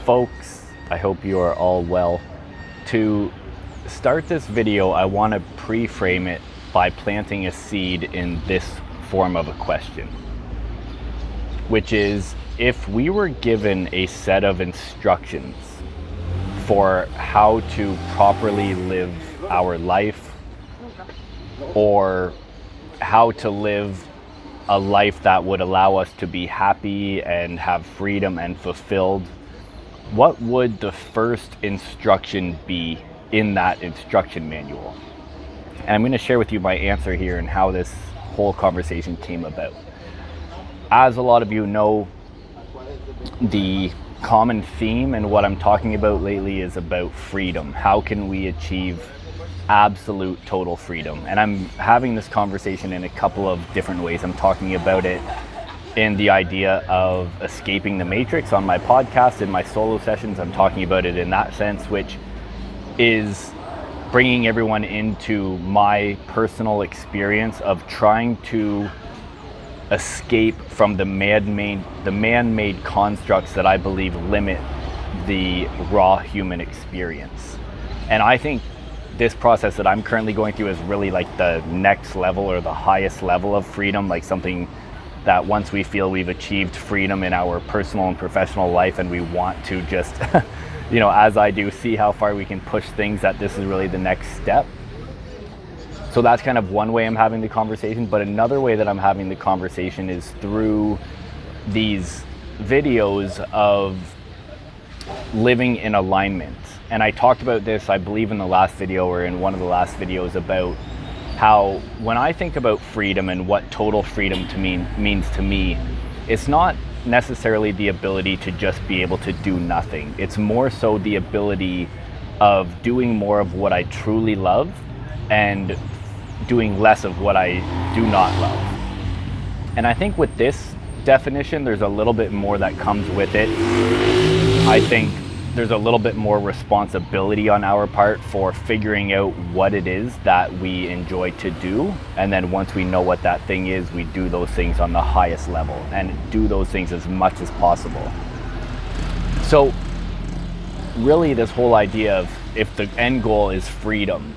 folks? I hope you are all well. To start this video, I want to pre-frame it by planting a seed in this form of a question, which is, if we were given a set of instructions for how to properly live our life, or how to live a life that would allow us to be happy and have freedom and fulfilled, what would the first instruction be in that instruction manual? And I'm going to share with you my answer here and how this whole conversation came about. As a lot of you know, the common theme and what I'm talking about lately is about freedom. How can we achieve absolute total freedom? And I'm having this conversation in a couple of different ways. I'm talking about it in the idea of escaping the matrix on my podcast, in my solo sessions. I'm talking about it in that sense, which is bringing everyone into my personal experience of trying to escape from the man-made constructs that I believe limit the raw human experience. And I think this process that I'm currently going through is really like the next level or the highest level of freedom, like something that once we feel we've achieved freedom in our personal and professional life and we want to just, as I do, see how far we can push things, that this is really the next step. So that's kind of one way I'm having the conversation. But another way that I'm having the conversation is through these videos of living in alignment. And I talked about this, I believe, in the last video or in one of the last videos, about how when I think about freedom and what total freedom means to me, it's not necessarily the ability to just be able to do nothing. It's more so the ability of doing more of what I truly love and doing less of what I do not love. And I think with this definition, there's a little bit more that comes with it. I think there's a little bit more responsibility on our part for figuring out what it is that we enjoy to do. And then once we know what that thing is, we do those things on the highest level and do those things as much as possible. So really this whole idea of, if the end goal is freedom,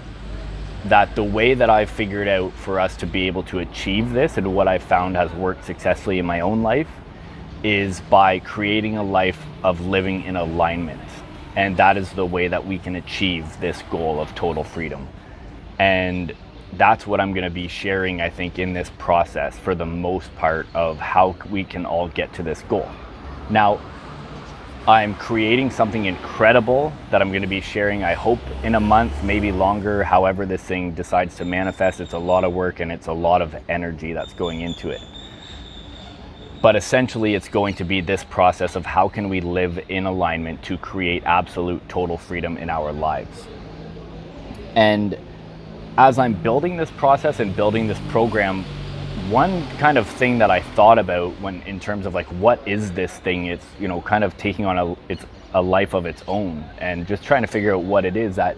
that the way that I've figured out for us to be able to achieve this, and what I've found has worked successfully in my own life, is by creating a life of living in alignment. And that is the way that we can achieve this goal of total freedom. And that's what I'm going to be sharing, I think, in this process for the most part, of how we can all get to this goal. Now, I'm creating something incredible that I'm going to be sharing, I hope, in a month, maybe longer, however this thing decides to manifest. It's a lot of work and it's a lot of energy that's going into it. But essentially, it's going to be this process of how can we live in alignment to create absolute total freedom in our lives. And as I'm building this process and building this program, one kind of thing that I thought about when, in terms of like, what is this thing? It's, kind of taking on a life of its own, and just trying to figure out what it is. That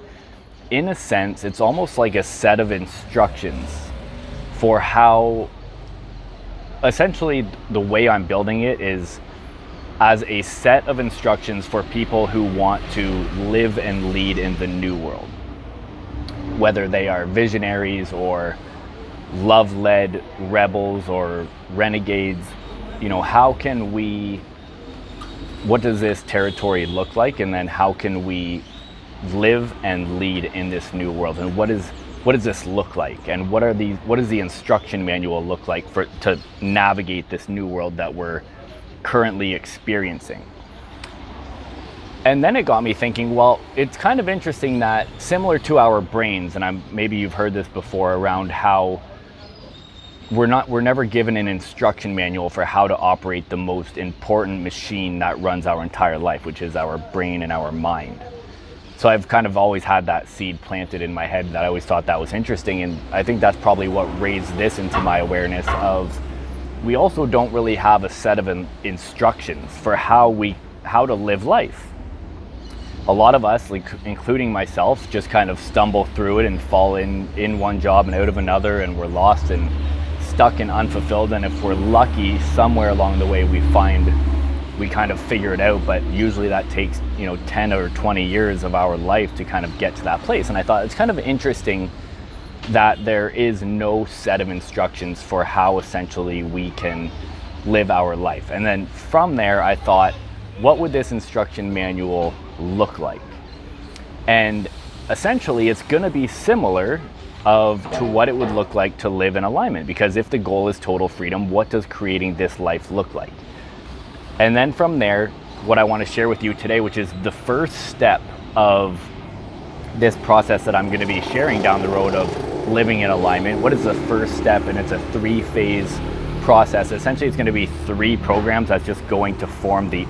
in a sense, it's almost like a set of instructions for how, essentially the way I'm building it is as a set of instructions for people who want to live and lead in the new world. Whether they are visionaries or love-led rebels or renegades, what does this territory look like? And then how can we live and lead in this new world? And what does this look like? And what does the instruction manual look like to navigate this new world that we're currently experiencing? And then it got me thinking, well, it's kind of interesting that, similar to our brains, and maybe you've heard this before, around how we're never given an instruction manual for how to operate the most important machine that runs our entire life, which is our brain and our mind. So I've kind of always had that seed planted in my head, that I always thought that was interesting. And I think that's probably what raised this into my awareness of, we also don't really have a set of instructions for how to live life. A lot of us, including myself, just kind of stumble through it and fall in one job and out of another, and we're lost and stuck and unfulfilled. And if we're lucky, somewhere along the way we find we kind of figure it out, but usually that takes 10 or 20 years of our life to kind of get to that place. And I thought it's kind of interesting that there is no set of instructions for how essentially we can live our life. And then from there I thought, what would this instruction manual look like? And essentially it's going to be similar to what it would look like to live in alignment, because if the goal is total freedom, what does creating this life look like? And then from there, what I want to share with you today, which is the first step of this process that I'm going to be sharing down the road of living in alignment. What is the first step? And it's a 3-phase process. Essentially it's going to be 3 programs that's just going to form the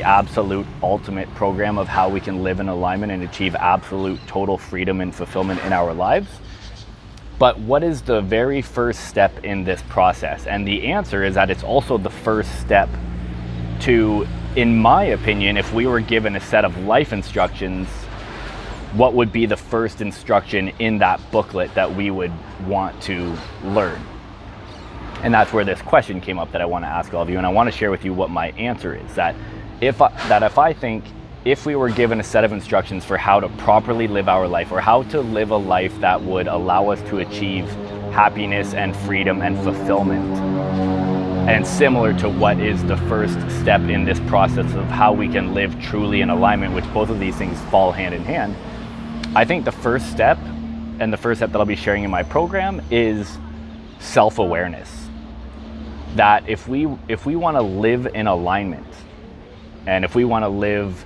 absolute ultimate program of how we can live in alignment and achieve absolute total freedom and fulfillment in our lives. But what is the very first step in this process? And the answer is that it's also the first step to, in my opinion, if we were given a set of life instructions, what would be the first instruction in that booklet that we would want to learn? And that's where this question came up that I want to ask all of you. And I want to share with you what my answer is, that if I think if we were given a set of instructions for how to properly live our life, or how to live a life that would allow us to achieve happiness and freedom and fulfillment, and similar to what is the first step in this process of how we can live truly in alignment, which both of these things fall hand in hand, I think the first step, and the first step that I'll be sharing in my program, is self-awareness. That if we want to live in alignment, and if we want to live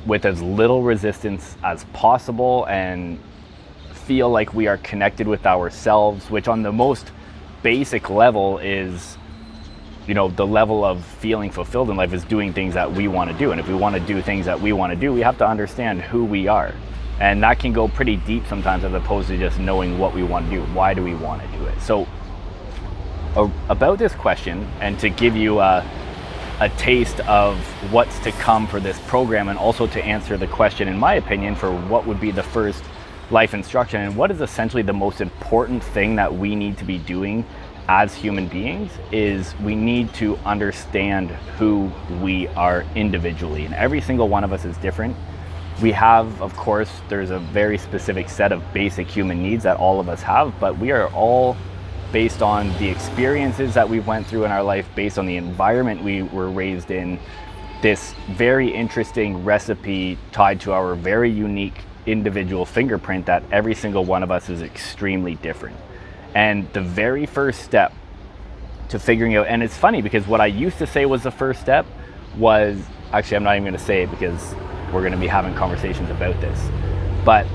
with as little resistance as possible and feel like we are connected with ourselves, which on the most basic level is, the level of feeling fulfilled in life is doing things that we want to do. And if we want to do things that we want to do, we have to understand who we are. And that can go pretty deep sometimes, as opposed to just knowing what we want to do. Why do we want to do it? So about this question, and to give you a taste of what's to come for this program, and also to answer the question, in my opinion, for what would be the first life instruction and what is essentially the most important thing that we need to be doing as human beings, is we need to understand who we are individually. And every single one of us is different. We have, of course, there's a very specific set of basic human needs that all of us have, but we are all, based on the experiences that we went through in our life, based on the environment we were raised in, this very interesting recipe tied to our very unique individual fingerprint, that every single one of us is extremely different. And the very first step to figuring out, and it's funny because what I used to say was the first step was, actually I'm not even going to say it because we're going to be having conversations about this, but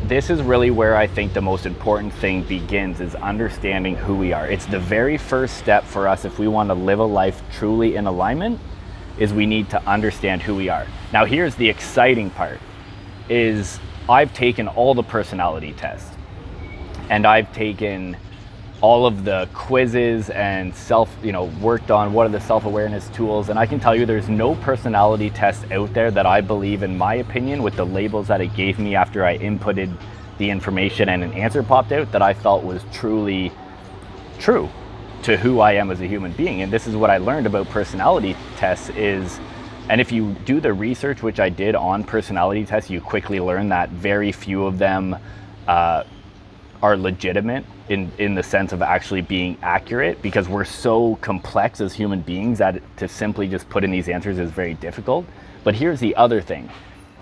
this is really where I think the most important thing begins, is understanding who we are. It's the very first step for us if we want to live a life truly in alignment, is we need to understand who we are. Now here's the exciting part, is I've taken all the personality tests, and I've taken all of the quizzes and worked on what are the self-awareness tools, and I can tell you there's no personality test out there that I believe, in my opinion, with the labels that it gave me after I inputted the information and an answer popped out, that I felt was truly true to who I am as a human being. And this is what I learned about personality tests is, and if you do the research, which I did on personality tests, you quickly learn that very few of them are legitimate in the sense of actually being accurate, because we're so complex as human beings that to simply just put in these answers is very difficult. But here's the other thing.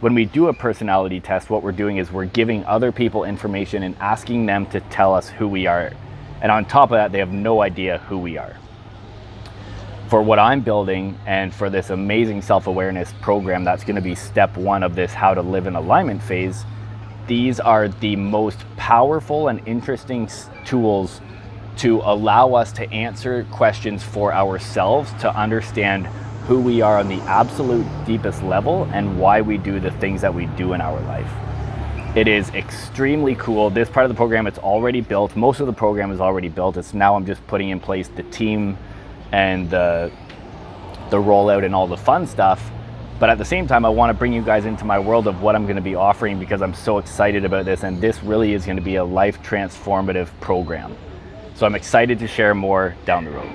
When we do a personality test, what we're doing is we're giving other people information and asking them to tell us who we are. And on top of that, they have no idea who we are. For what I'm building, and for this amazing self-awareness program that's going to be step 1 of this how to live in alignment phase, these are the most powerful and interesting tools to allow us to answer questions for ourselves, to understand who we are on the absolute deepest level and why we do the things that we do in our life. It is extremely cool. This part of the program, it's already built. Most of the program is already built. It's now I'm just putting in place the team and the rollout and all the fun stuff. But at the same time, I want to bring you guys into my world of what I'm going to be offering, because I'm so excited about this, and this really is going to be a life transformative program. So I'm excited to share more down the road.